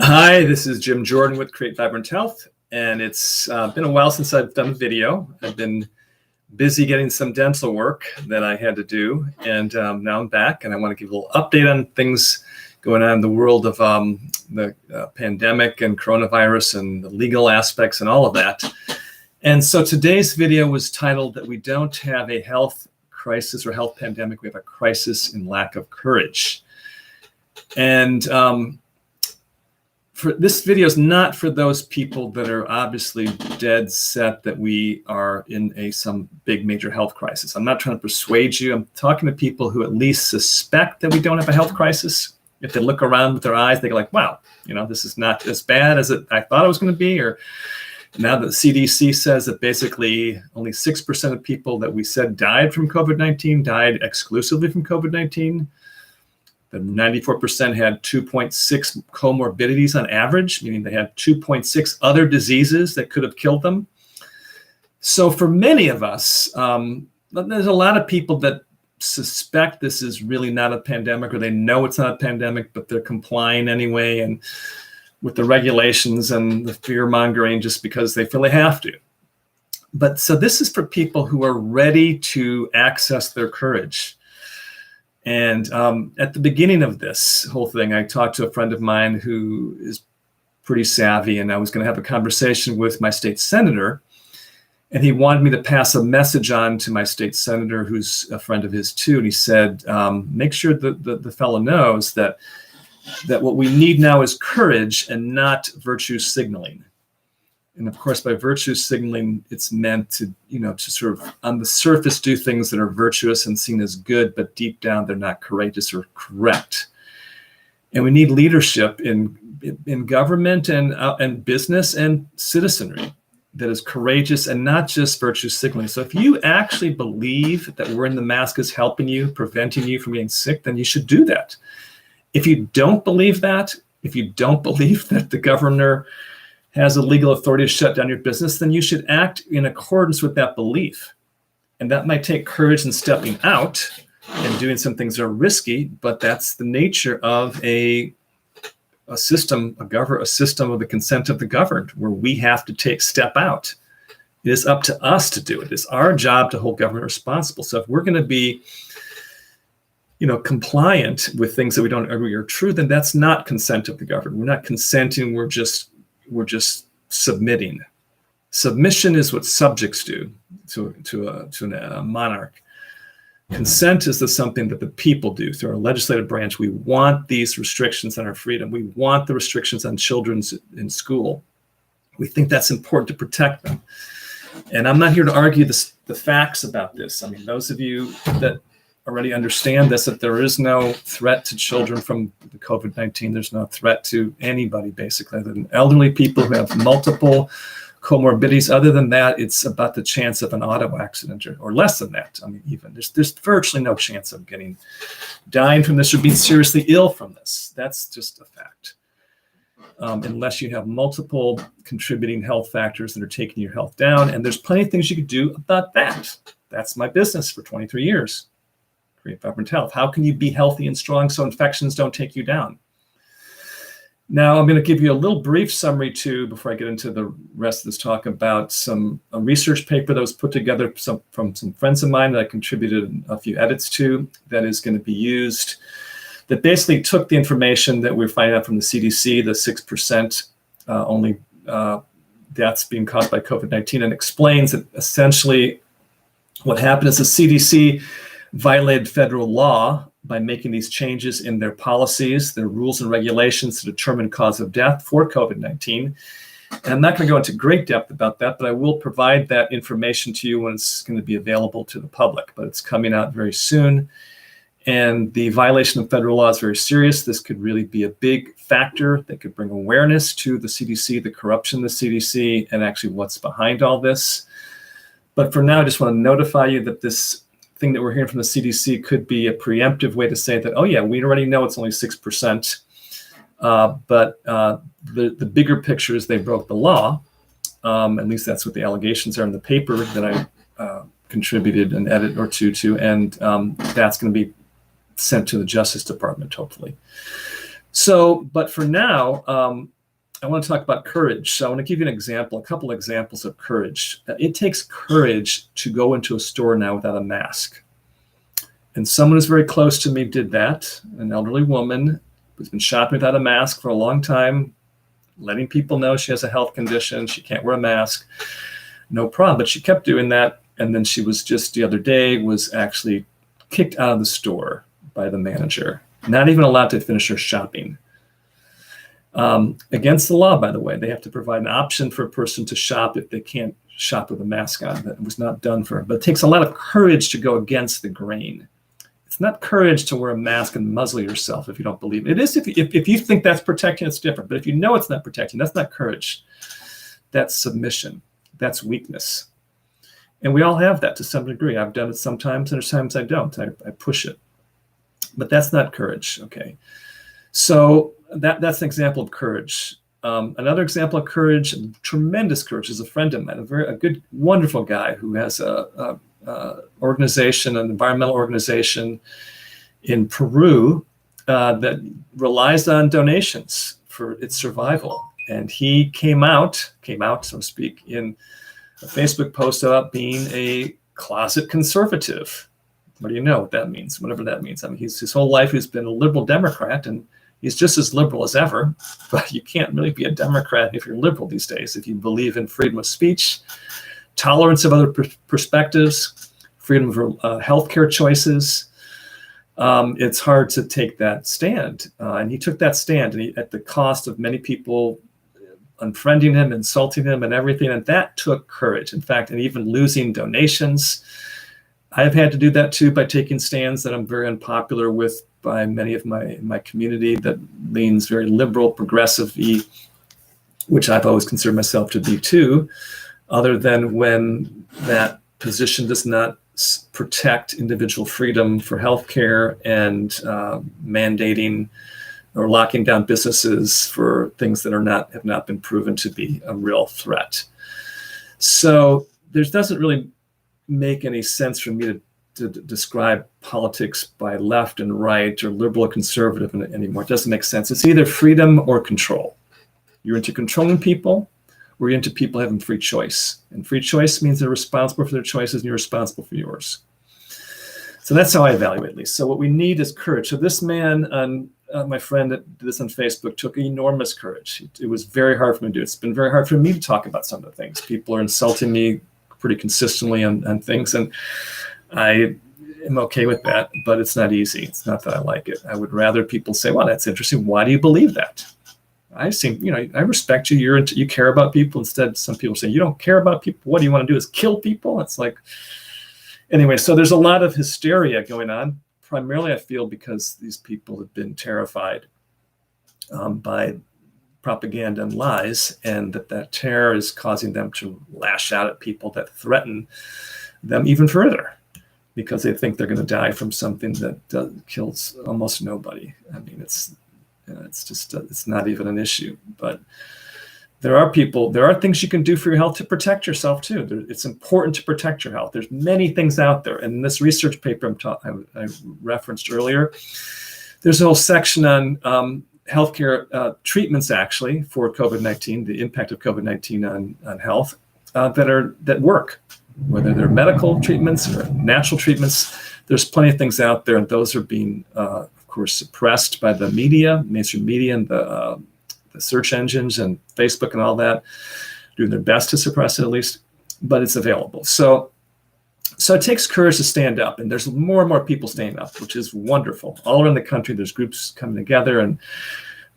Hi, this is Jim Jordan with Create Vibrant Health, and it's been a while since I've done a video. I've been busy getting some dental work that I had to do, and now I'm back, and I want to give a little update on things going on in the world of the pandemic and coronavirus and the legal aspects and all of that. And so today's video was titled that we don't have a health crisis or health pandemic, we have a crisis in lack of courage. And this video is not for those people that are obviously dead set that we are in some big major health crisis. I'm not trying to persuade you. I'm talking to people who at least suspect that we don't have a health crisis. If they look around with their eyes, they go like, wow, this is not as bad as I thought it was going to be. Or now that the CDC says that basically only 6% of people that we said died from COVID-19 died exclusively from COVID-19. The 94% had 2.6 comorbidities on average, meaning they had 2.6 other diseases that could have killed them. So for many of us, there's a lot of people that suspect this is really not a pandemic, or they know it's not a pandemic, but they're complying anyway, and with the regulations and the fear mongering just because they feel they have to. But so this is for people who are ready to access their courage. And at the beginning of this whole thing, I talked to a friend of mine who is pretty savvy, and I was going to have a conversation with my state senator, and he wanted me to pass a message on to my state senator, who's a friend of his too. And he said, make sure that the fellow knows that what we need now is courage and not virtue signaling. And of course, by virtue signaling, it's meant to, to sort of on the surface do things that are virtuous and seen as good, but deep down they're not courageous or correct. And we need leadership in government and business and citizenry that is courageous and not just virtue signaling. So if you actually believe that wearing the mask is helping you, preventing you from getting sick, then you should do that. If you don't believe that, if you don't believe that the governor has a legal authority to shut down your business, then you should act in accordance with that belief. And that might take courage in stepping out and doing some things that are risky, but that's the nature of a system of the consent of the governed, where we have to step out. It is up to us to do it. It's our job to hold government responsible. So if we're going to be compliant with things that we don't agree are true, then that's not consent of the governed. We're not consenting, we're just submitting. Submission is what subjects do to a monarch. Consent is something that the people do through our legislative branch. We want these restrictions on our freedom. We want the restrictions on children in school. We think that's important to protect them. And I'm not here to argue the facts about this. I mean, those of you that already understand this, that there is no threat to children from the COVID-19. There's no threat to anybody, basically, other than elderly people who have multiple comorbidities. Other than that, it's about the chance of an auto accident or less than that. I mean, even there's virtually no chance of dying from this or being seriously ill from this. That's just a fact. Unless you have multiple contributing health factors that are taking your health down. And there's plenty of things you could do about that. That's my business for 23 years. Create Vibrant Health. How can you be healthy and strong so infections don't take you down? Now, I'm going to give you a little brief summary too, before I get into the rest of this talk, about a research paper that was put together from some friends of mine that I contributed a few edits to, that is going to be used, that basically took the information that we're finding out from the CDC, the 6% only deaths being caused by COVID-19, and explains that essentially what happened is the CDC violated federal law by making these changes in their policies, their rules and regulations to determine cause of death for COVID-19. And I'm not going to go into great depth about that, but I will provide that information to you when it's going to be available to the public. But it's coming out very soon. And the violation of federal law is very serious. This could really be a big factor that could bring awareness to the CDC, the corruption of the CDC, and actually what's behind all this. But for now, I just want to notify you that this thing that we're hearing from the CDC could be a preemptive way to say that, oh yeah, we already know it's only 6%, but the bigger picture is they broke the law. At least that's what the allegations are in the paper that I contributed an edit or two to, and that's going to be sent to the Justice Department, hopefully. So, but for now, I want to talk about courage. So I want to give you an example, a couple examples of courage. It takes courage to go into a store now without a mask. And someone who's very close to me did that, an elderly woman who's been shopping without a mask for a long time, letting people know she has a health condition, she can't wear a mask, no problem. But she kept doing that. And then she was just the other day was actually kicked out of the store by the manager, not even allowed to finish her shopping. Against the law, by the way. They have to provide an option for a person to shop if they can't shop with a mask on. That was not done for her. But it takes a lot of courage to go against the grain. It's not courage to wear a mask and muzzle yourself if you don't believe it. It is if you think that's protecting, it's different. But if you know it's not protecting, that's not courage. That's submission. That's weakness. And we all have that to some degree. I've done it sometimes, and there's times I don't. I push it. But that's not courage, okay? So that's an example of courage. Another example of courage, tremendous courage, is a friend of mine, a good, wonderful guy who has a organization, an environmental organization in Peru that relies on donations for its survival. And he came out, so to speak, in a Facebook post about being a closet conservative. What do you know what that means? Whatever that means. I mean, his whole life he's been a liberal Democrat, and he's just as liberal as ever. But you can't really be a Democrat if you're liberal these days. If you believe in freedom of speech, tolerance of other perspectives, freedom of healthcare choices, it's hard to take that stand. And he took that stand, and at the cost of many people unfriending him, insulting him, and everything. And that took courage. In fact, and even losing donations. I've had to do that too by taking stands that I'm very unpopular with by many of my community that leans very liberal, progressive-y, which I've always considered myself to be too, other than when that position does not protect individual freedom for healthcare and mandating or locking down businesses for things that have not been proven to be a real threat. So there doesn't really make any sense for me to describe politics by left and right or liberal or conservative anymore. It doesn't make sense. It's either freedom or control. You're into controlling people, or you're into people having free choice. And free choice means they're responsible for their choices and you're responsible for yours. So that's how I evaluate, at least. So what we need is courage. So this man, my friend that did this on Facebook, took enormous courage. It was very hard for me to do. It's been very hard for me to talk about some of the things. People are insulting me pretty consistently on things, and I am okay with that, but it's not easy. It's not that I like it. I would rather people say, well, that's interesting. Why do you believe that? I respect you. You care about people. Instead, some people say, you don't care about people. What do you want to do is kill people? It's like, anyway, so there's a lot of hysteria going on. Primarily, I feel because these people have been terrified by propaganda and lies, and that terror is causing them to lash out at people that threaten them even further because they think they're going to die from something that kills almost nobody. I mean, it's not even an issue. But there are things you can do for your health to protect yourself too. It's important to protect your health. There's many things out there. And in this research paper I referenced earlier, there's a whole section on healthcare treatments actually for COVID-19, the impact of COVID-19 on health that work, whether they're medical treatments or natural treatments. There's plenty of things out there, and those are being, of course, suppressed by the media, mainstream media, and the search engines and Facebook and all that, doing their best to suppress it at least, but it's available. So it takes courage to stand up, and there's more and more people standing up, which is wonderful. All around the country, there's groups coming together and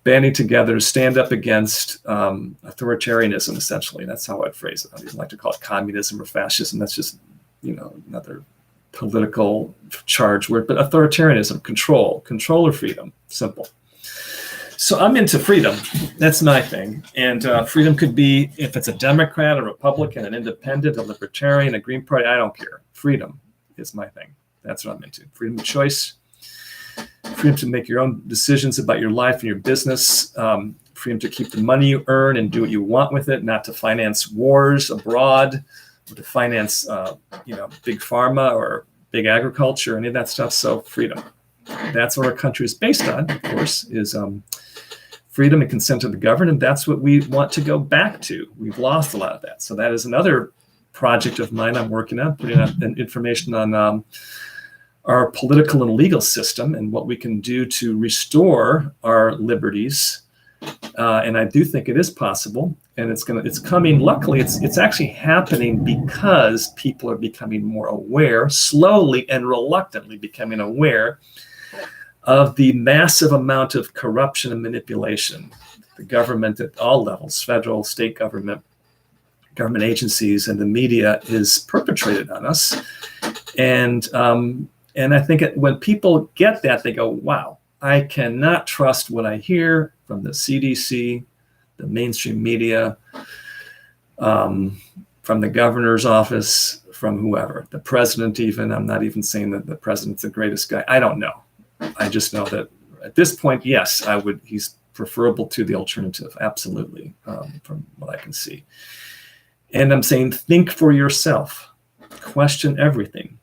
banding together to stand up against authoritarianism, essentially. That's how I'd phrase it. I don't like to call it communism or fascism. That's just, another political charge word, but authoritarianism, control or freedom, simple. So I'm into freedom. That's my thing. And freedom could be, if it's a Democrat, a Republican, an independent, a libertarian, a Green Party, I don't care. Freedom is my thing. That's what I'm into. Freedom of choice, freedom to make your own decisions about your life and your business, freedom to keep the money you earn and do what you want with it, not to finance wars abroad, or to finance, big pharma or big agriculture, any of that stuff. So freedom. That's what our country is based on, of course, is freedom and consent of the governed, and that's what we want to go back to. We've lost a lot of that. So that is another project of mine I'm working on, putting out information on our political and legal system and what we can do to restore our liberties. And I do think it is possible, and it's coming. Luckily, it's actually happening because people are becoming more aware, slowly and reluctantly becoming aware of the massive amount of corruption and manipulation the government at all levels, federal, state government agencies, and the media is perpetrated on us. And I think when people get that, they go, wow, I cannot trust what I hear from the CDC, the mainstream media, from the governor's office, from whoever, the president even. I'm not even saying that the president's the greatest guy. I don't know. I just know that at this point, yes, he's preferable to the alternative, absolutely, from what I can see. And I'm saying, think for yourself, question everything.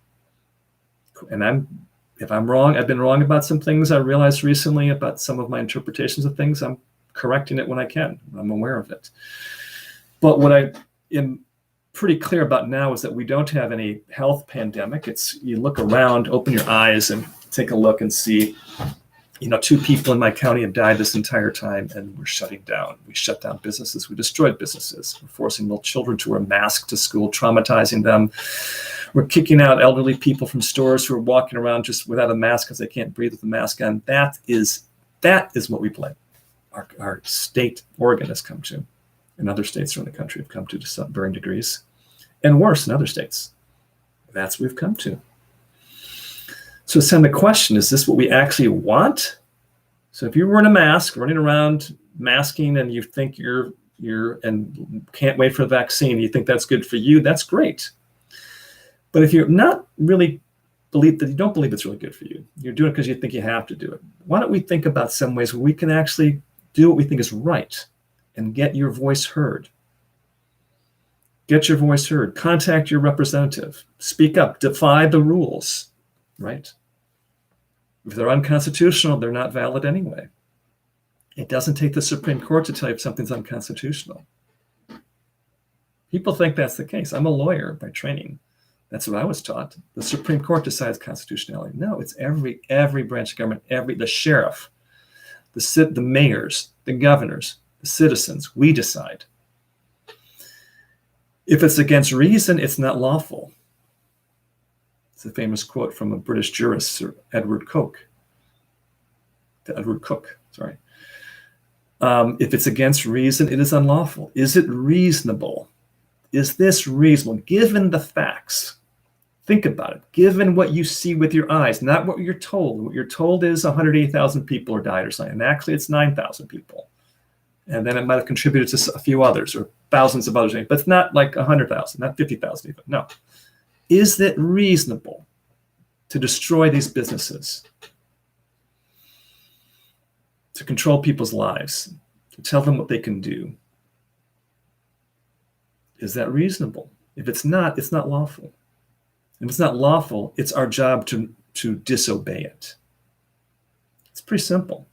And if I'm wrong, I've been wrong about some things I realized recently about some of my interpretations of things. I'm correcting it when I can. I'm aware of it. But what I am pretty clear about now is that we don't have any health pandemic. You look around, open your eyes, and take a look and see, 2 people in my county have died this entire time, and we're shutting down. We shut down businesses. We destroyed businesses. We're forcing little children to wear masks to school, traumatizing them. We're kicking out elderly people from stores who are walking around just without a mask because they can't breathe with a mask on. That is what we blame. Our state, Oregon, has come to, and other states around the country have come to some varying degrees, and worse in other states. That's what we've come to. So it's time to question, is this what we actually want? So if you're wearing a mask, running around masking, and you think you're and can't wait for the vaccine, you think that's good for you, that's great. But if you're not really you don't believe it's really good for you, you're doing it because you think you have to do it, why don't we think about some ways where we can actually do what we think is right and get your voice heard? Get your voice heard. Contact your representative. Speak up. Defy the rules, right? If they're unconstitutional, they're not valid anyway. It doesn't take the Supreme Court to tell you if something's unconstitutional. People think that's the case. I'm a lawyer by training. That's what I was taught. The Supreme Court decides constitutionality. No, it's every branch of government, the sheriff, the mayors, the governors, the citizens. We decide. If it's against reason, it's not lawful. It's a famous quote from a British jurist, Sir Edward Coke. Sorry. If it's against reason, it is unlawful. Is it reasonable? Is this reasonable? Given the facts, think about it. Given what you see with your eyes, not what you're told. What you're told is 180,000 people are died or something. And actually, it's 9,000 people. And then it might have contributed to a few others or thousands of others. But it's not like 100,000, not 50,000 even. No. Is it reasonable to destroy these businesses, to control people's lives, to tell them what they can do? Is that reasonable? If it's not, it's not lawful. If it's not lawful, it's our job to disobey it. It's pretty simple.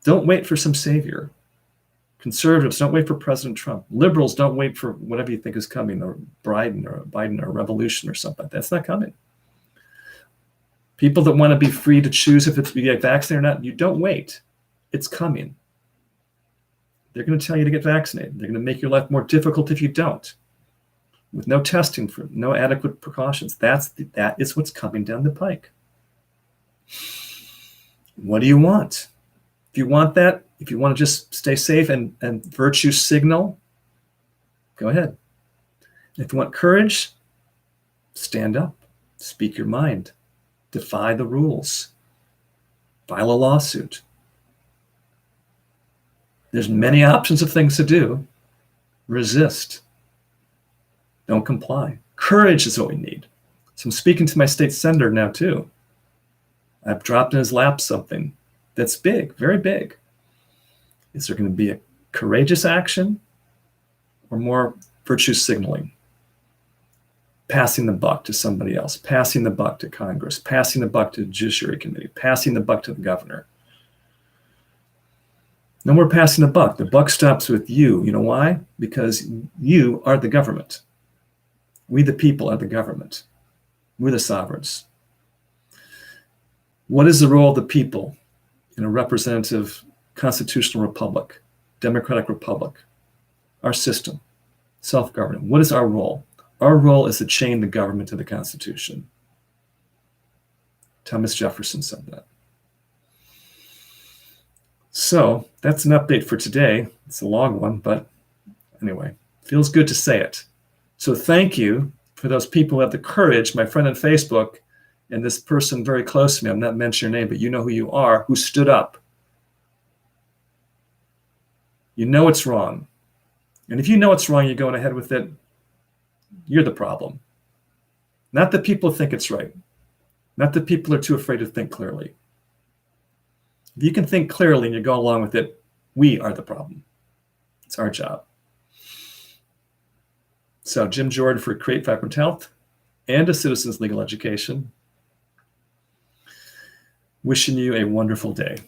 Don't wait for some savior. Conservatives, don't wait for President Trump. Liberals, don't wait for whatever you think is coming, or Biden or revolution or something. That's not coming. People that want to be free to choose if it's to get vaccinated or not, you don't wait. It's coming. They're going to tell you to get vaccinated. They're going to make your life more difficult if you don't. With no testing, for no adequate precautions. That is what's coming down the pike. What do you want? If you want that, if you want to just stay safe and virtue signal, go ahead. If you want courage, stand up, speak your mind, defy the rules, file a lawsuit. There's many options of things to do. Resist. Don't comply. Courage is what we need. So I'm speaking to my state senator now too. I've dropped in his lap something that's big, very big. Is there going to be a courageous action or more virtue signaling? Passing the buck to somebody else, passing the buck to Congress, passing the buck to the Judiciary Committee, passing the buck to the governor. No more passing the buck. The buck stops with you. You know why? Because you are the government. We, the people, are the government. We're the sovereigns. What is the role of the people in a representative constitutional republic, democratic republic? Our system, self-government. What is our role? Our role is to chain the government to the Constitution. Thomas Jefferson said that. So that's an update for today. It's a long one, but anyway, feels good to say it. So thank you for those people who have the courage, my friend on Facebook, and this person very close to me, I'm not mentioning your name, but you know who you are, who stood up. You know it's wrong. And if you know it's wrong, you're going ahead with it, you're the problem. Not that people think it's right. Not that people are too afraid to think clearly. If you can think clearly and you go along with it, we are the problem. It's our job. So Jim Jordan for Create Vibrant Health and a Citizens Legal Education. Wishing you a wonderful day.